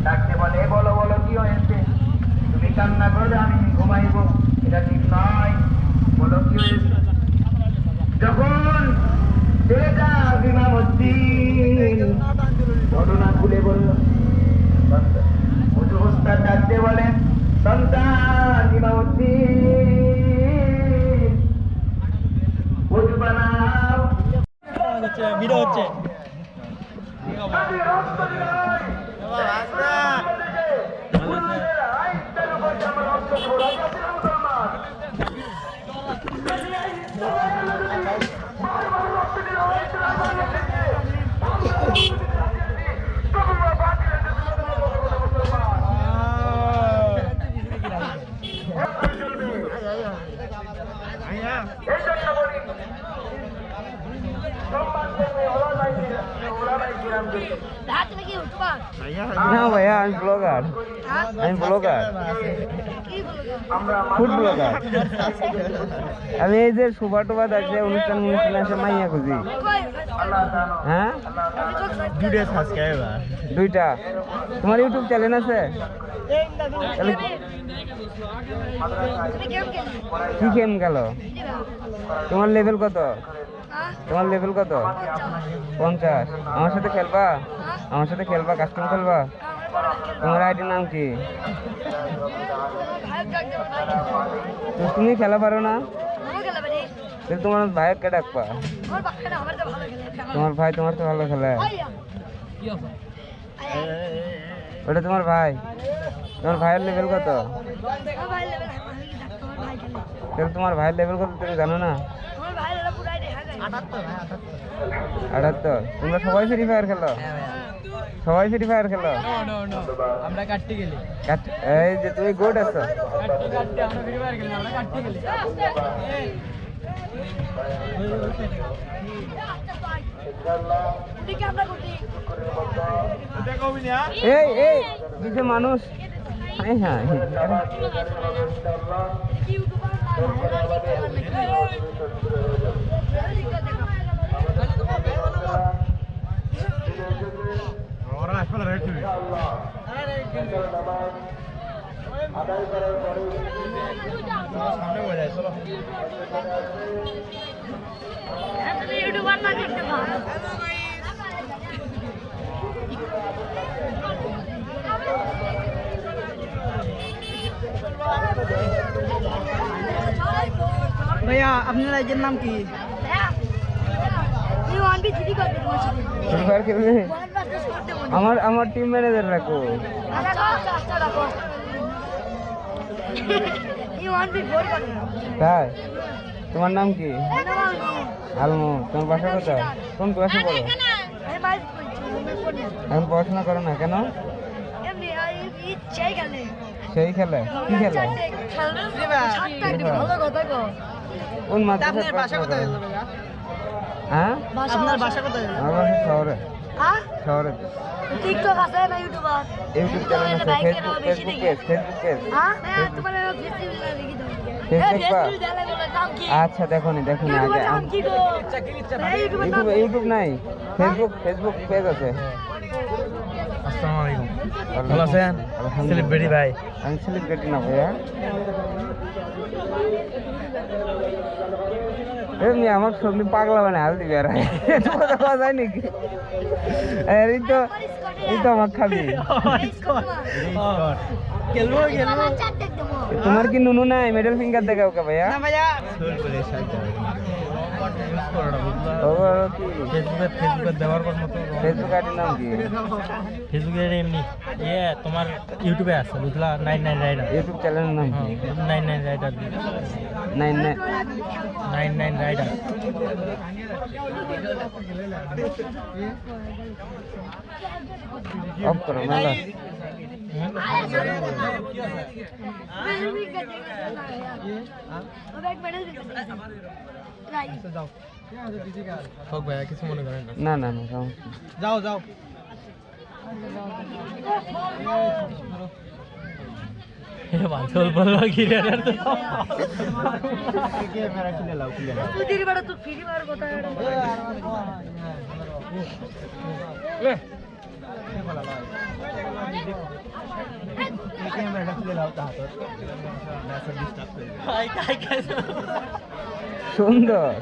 ডাকতে বলে বলো বলো কি হয়েছে, তুমি কান্না করলে আমি ঘুমাইব, এটা ঠিক নয়, বলো কি হয়েছে। যখন ছেলেটা ইমামউদ্দিন ঘটনা খুলে বলল, হুজুর উস্তাদ ডাকতে বলেন, সন্তান ইমামউদ্দিন ওযু বানাও, ভিডিও হচ্ছে। না ভাইয়া আমি ব্লগার, আমি ব্লগার, ফুড ব্লগার। আমি এই যে সুভা টুভা দেখছে অনুষ্ঠান আসে মাইয়া খুঁজি। হ্যাঁ দুইটা। তোমার ইউটিউব চ্যানেল আছে? কি গেম গেল? তোমার লেভেল কত? তোমার লেভেল কত? 50। আমার সাথে খেলবা? আমার সাথে খেলবা? কাস্টম খেলবা? তোমার আইডির নাম কি? তুমি খেলা পারো না? তোমার ভাইকে ডাকবা। তোমার ভাই তোমার তো ভালো খেলে। ওটা তোমার ভাই? তোমার ভাইয়ের লেভেল কত? তোমার ভাইয়ের লেভেল কত তুমি জানো না? 78। তোমরা সবাই ফ্রি ফায়ার খেলো? সবাই ফ্রি ফায়ার খেলো? আমরা কাটতে গেলি, এই যে তুমি গোড আছো। এই এই যে মানুষ, হ্যাঁ হ্যাঁ ইউটিউবার না দেখতে পাবো। ভাইয়া আপনার রাজ্যের নাম কি? আমার আমার টিম ম্যানেজার রাখো। তাই তোমার নাম কি? আলমু। তোমার বাসা কোথায়? কোন ক্লাসে পড়ো? এখন পড়াশোনা করো না কেন? সেই খেলে কি খেলে? কোন মাদ্রাসায়? হ্যাঁ আপনার বাসা কোথায়? আমার বাসা শহরে। শহরে টিকটক আছে না ইউটিউবার? ইউটিউব চ্যানেল আছে, ফেসবুক পেজ। হ্যাঁ তোমার ফেসবুক লিখি দাও। আচ্ছা দেখুনি আগে ইউটিউব নাই, ফেসবুক পেজ আছে। আসসালামু আলাইকুম, ভালো আছেন? সেলিব্রিটি ভাই? আমি সেলিব্রিটি না ভাইয়া, এমনি আমার সবজি পাগলা মানে হাল দিবে আর কথা পাওয়া যায় নাকি? এই তো আমার খাবি। তোমার কি নুনু নাই? মিডল ফিঙ্গার দেখাও কে ভাইয়া? ফেসবুক আইডির নাম কি? ফেসবুকের এমনি তোমার ইউটিউবে আছে বুঝলা, 99 রাইডার। ইউটিউব চ্যানেলের নাম কি? 99 রাইডার। 99 রাইডার। অফ করো মেলা। ভাইয়া কিছু মনে করেন না না না, যাও যাও। বাঞ্চল বললো কি রে? ক্যামেরা কিনে লাও, কিনে লাও। তুই দিদি বড় তুই ফ্রি মার কথা। সুন্দর।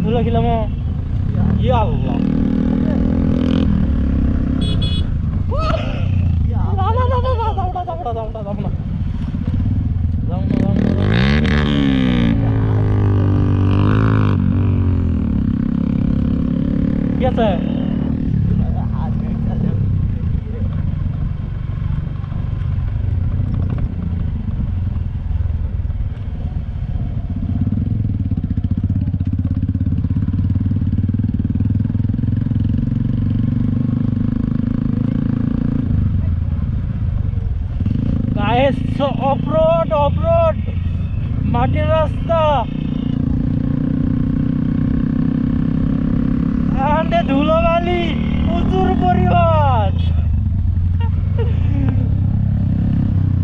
ধুলো খেলাম ইয়া আল্লাহ কি আছে অফরোড অফরোড মাটির রাস্তা আন্ডে ধুলোবালি প্রচুর পরিমাণ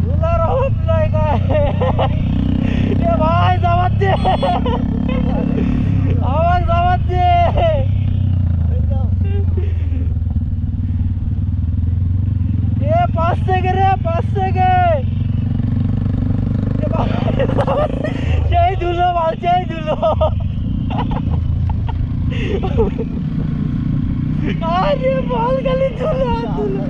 ধুলার অভাব নাই গায়ে এ ভাই যাবার দে আমার যাবার দে এ 5 সেকেন্ড রে 5 সেকেন্ড সেই ধুলো মাল সেই ধুলো আরে বল গেলি ধুলো ধুলো